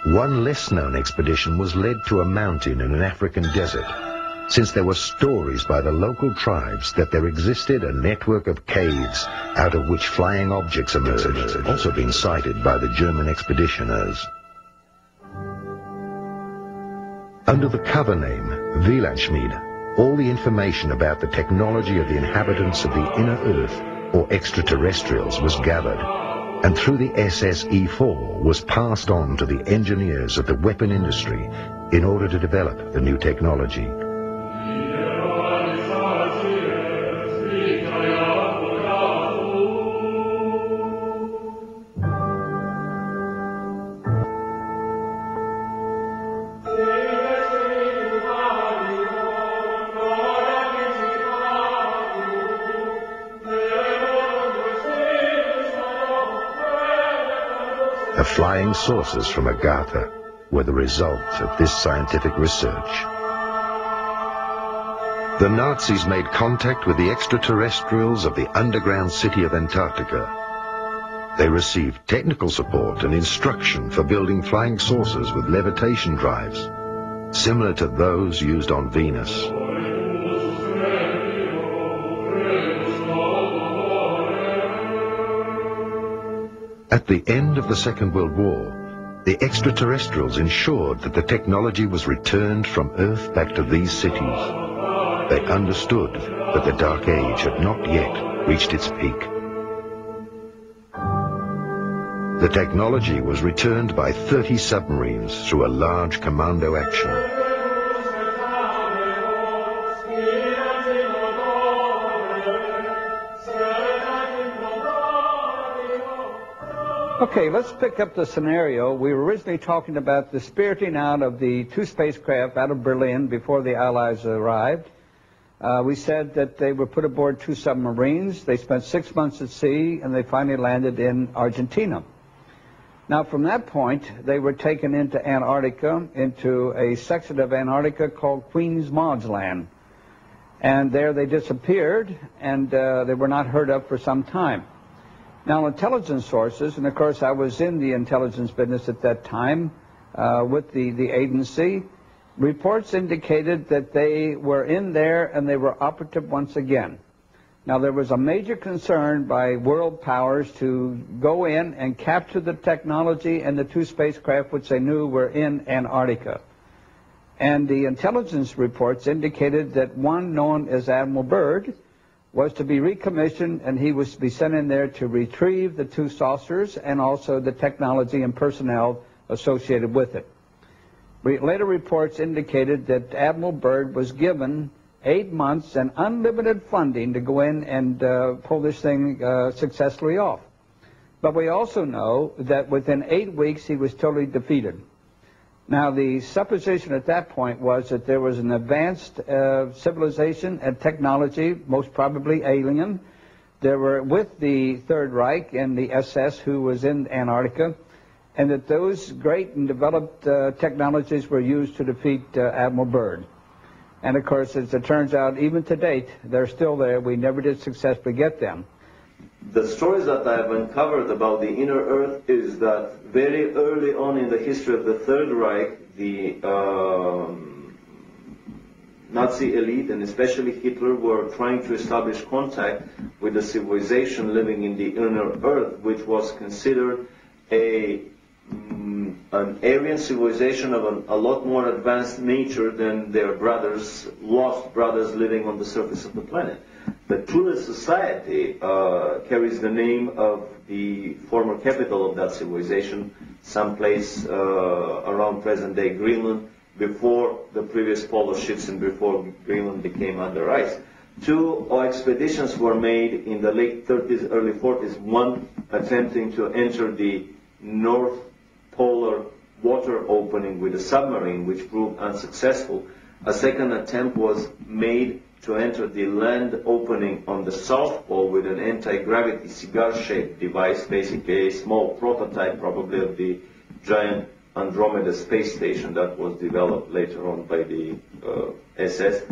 One less-known expedition was led to a mountain in an African desert, since there were stories by the local tribes that there existed a network of caves out of which flying objects emerged, also been sighted by the German expeditioners. Under the cover name Wielandschmied, all the information about the technology of the inhabitants of the inner Earth, or extraterrestrials, was gathered, and through the SSE-4 was passed on to the engineers of the weapon industry in order to develop the new technology. The flying saucers from Agatha were the result of this scientific research. The Nazis made contact with the extraterrestrials of the underground city of Antarctica. They received technical support and instruction for building flying saucers with levitation drives, similar to those used on Venus. At the end of the Second World War, the extraterrestrials ensured that the technology was returned from Earth back to these cities. They understood that the Dark Age had not yet reached its peak. The technology was returned by 30 submarines through a large commando action. Okay, let's pick up the scenario. We were originally talking about the spiriting out of the two spacecraft out of Berlin before the Allies arrived. We said that they were put aboard two submarines. They spent 6 months at sea, and they finally landed in Argentina. Now, from that point, they were taken into Antarctica, into a section of Antarctica called Queen's Maud's Land. And there they disappeared, and they were not heard of for some time. Now, intelligence sources, and of course I was in the intelligence business at that time with the agency, reports indicated that they were in there and they were operative once again. Now, there was a major concern by world powers to go in and capture the technology and the two spacecraft which they knew were in Antarctica. And the intelligence reports indicated that one known as Admiral Byrd was to be recommissioned, and he was to be sent in there to retrieve the two saucers and also the technology and personnel associated with it. Later reports indicated that Admiral Byrd was given 8 months and unlimited funding to go in and pull this thing successfully off. But we also know that within 8 weeks he was totally defeated. Now, the supposition at that point was that there was an advanced civilization and technology, most probably alien. There were with the Third Reich and the SS who was in Antarctica, and that those great and developed technologies were used to defeat Admiral Byrd. And of course, as it turns out, even to date, they're still there. We never did successfully get them. The stories that I have uncovered about the inner Earth is that very early on in the history of the Third Reich, the Nazi elite, and especially Hitler, were trying to establish contact with the civilization living in the inner Earth, which was considered an Aryan civilization of a lot more advanced nature than their brothers, lost brothers living on the surface of the planet. The Thule Society carries the name of the former capital of that civilization, someplace around present-day Greenland, before the previous polar shifts and before Greenland became under ice. Two expeditions were made in the late 30s, early 40s, one attempting to enter the North Polar water opening with a submarine, which proved unsuccessful. A second attempt was made to enter the land opening on the South Pole with an anti-gravity cigar-shaped device, basically a small prototype probably of the giant Andromeda space station that was developed later on by the SS,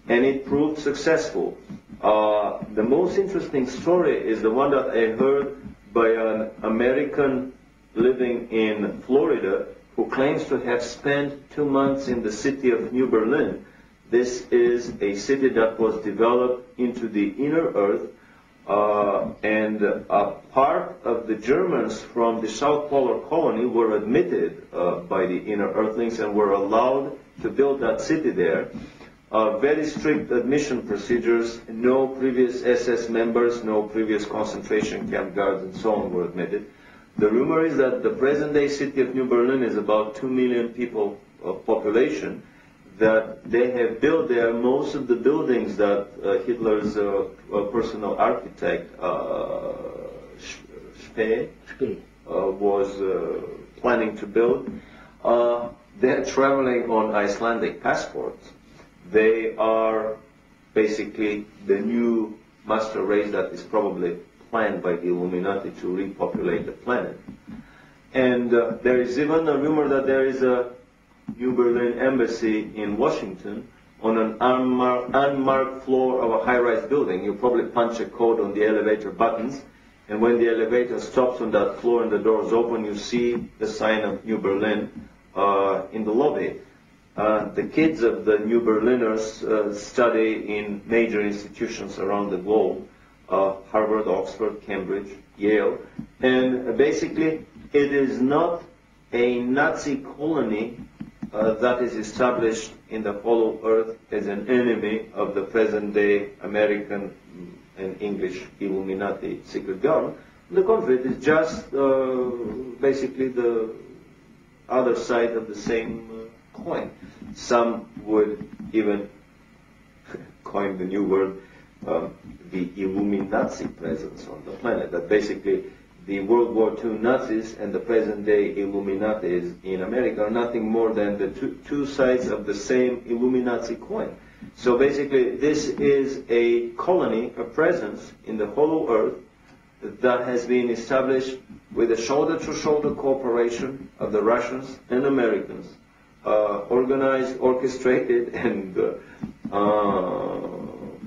and it proved successful. The most interesting story is the one that I heard by an American living in Florida who claims to have spent 2 months in the city of New Berlin. This is a city that was developed into the inner earth, and a part of the Germans from the South Polar colony were admitted by the inner earthlings and were allowed to build that city there. Very strict admission procedures, no previous SS members, no previous concentration camp guards and so on were admitted. The rumor is that the present-day city of New Berlin is about 2 million people of population, that they have built there most of the buildings that Hitler's personal architect, Speer, was planning to build. They're traveling on Icelandic passports. They are basically the new master race that is probably planned by the Illuminati to repopulate the planet. And there is even a rumor that there is a New Berlin embassy in Washington on an unmarked floor of a high-rise building. You probably punch a code on the elevator buttons, and when the elevator stops on that floor and the doors open, you see the sign of New Berlin in the lobby. The kids of the New Berliners study in major institutions around the globe, Harvard, Oxford, Cambridge, Yale, and basically it is not a Nazi colony that is established in the hollow earth as an enemy of the present-day American and English Illuminati secret government. The conflict is just basically the other side of the same coin. Some would even coin the new word, the Illuminati presence on the planet, that basically the World War II Nazis and the present-day Illuminatis in America are nothing more than the two sides of the same Illuminati coin. So basically, this is a colony, a presence in the hollow earth that has been established with a shoulder-to-shoulder cooperation of the Russians and Americans, organized, orchestrated, and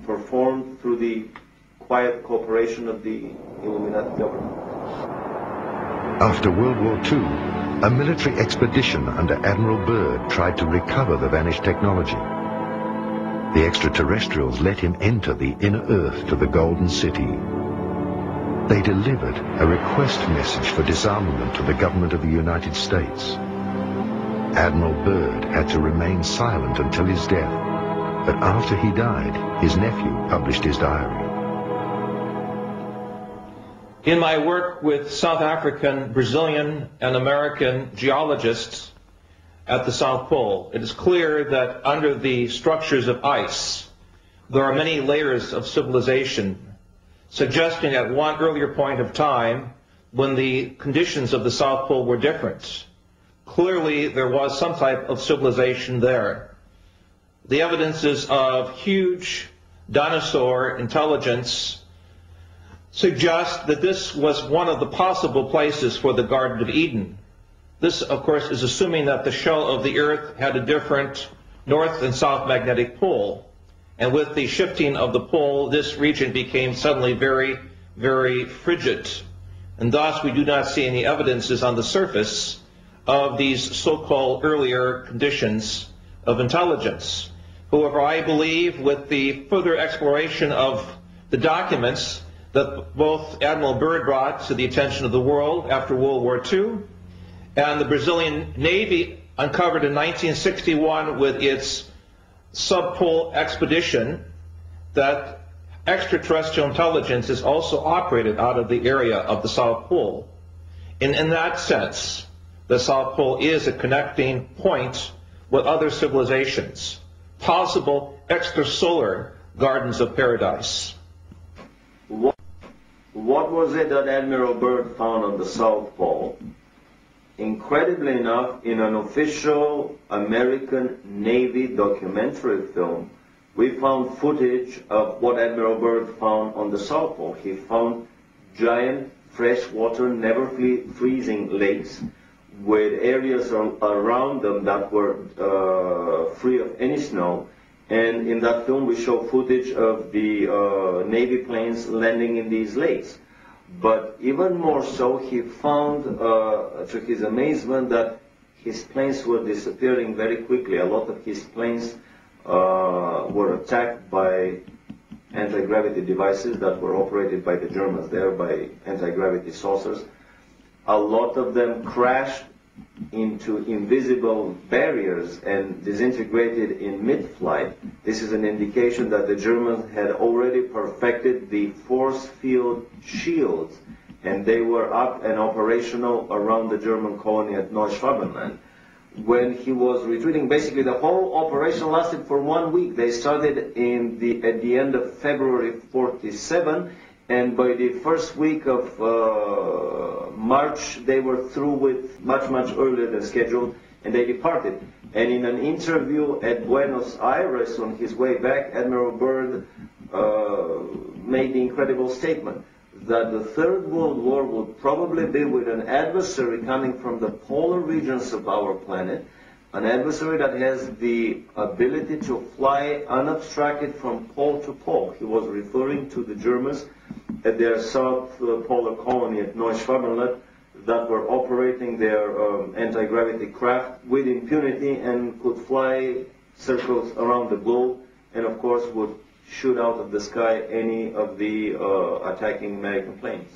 performed through the quiet cooperation of the Illuminati government. After World War II, a military expedition under Admiral Byrd tried to recover the vanished technology. The extraterrestrials let him enter the inner earth to the Golden City. They delivered a request message for disarmament to the government of the United States. Admiral Byrd had to remain silent until his death, but after he died, his nephew published his diary. In my work with South African, Brazilian, and American geologists at the South Pole, it is clear that under the structures of ice, there are many layers of civilization, suggesting at one earlier point of time when the conditions of the South Pole were different. Clearly, there was some type of civilization there. The evidences of huge dinosaur intelligence suggest that this was one of the possible places for the Garden of Eden. This, of course, is assuming that the shell of the Earth had a different north and south magnetic pole. And with the shifting of the pole, this region became suddenly very, very frigid. And thus, we do not see any evidences on the surface of these so-called earlier conditions of intelligence. However, I believe with the further exploration of the documents that both Admiral Byrd brought to the attention of the world after World War II, and the Brazilian Navy uncovered in 1961 with its subpole expedition, that extraterrestrial intelligence is also operated out of the area of the South Pole. And in that sense, the South Pole is a connecting point with other civilizations, possible extrasolar gardens of paradise. What was it that Admiral Byrd found on the South Pole? Incredibly enough, in an official American Navy documentary film, we found footage of what Admiral Byrd found on the South Pole. He found giant freshwater, never freezing lakes with areas around them that were free of any snow. And in that film, we show footage of the Navy planes landing in these lakes. But even more so, he found, to his amazement, that his planes were disappearing very quickly. A lot of his planes were attacked by anti-gravity devices that were operated by the Germans there, by anti-gravity saucers. A lot of them crashed into invisible barriers and disintegrated in mid-flight. This is an indication that the Germans had already perfected the force field shields, and they were up and operational around the German colony at Neuschwabenland. When he was retreating, basically the whole operation lasted for 1 week. They started at the end of February 47, and by the first week of March, they were through with much earlier than scheduled, and they departed. And in an interview at Buenos Aires on his way back, Admiral Byrd made the incredible statement that the Third World War would probably be with an adversary coming from the polar regions of our planet, an adversary that has the ability to fly unobstructed from pole to pole. He was referring to the Germans at their South Polar colony at Neuschwabenland that were operating their anti-gravity craft with impunity and could fly circles around the globe, and of course would shoot out of the sky any of the attacking American planes.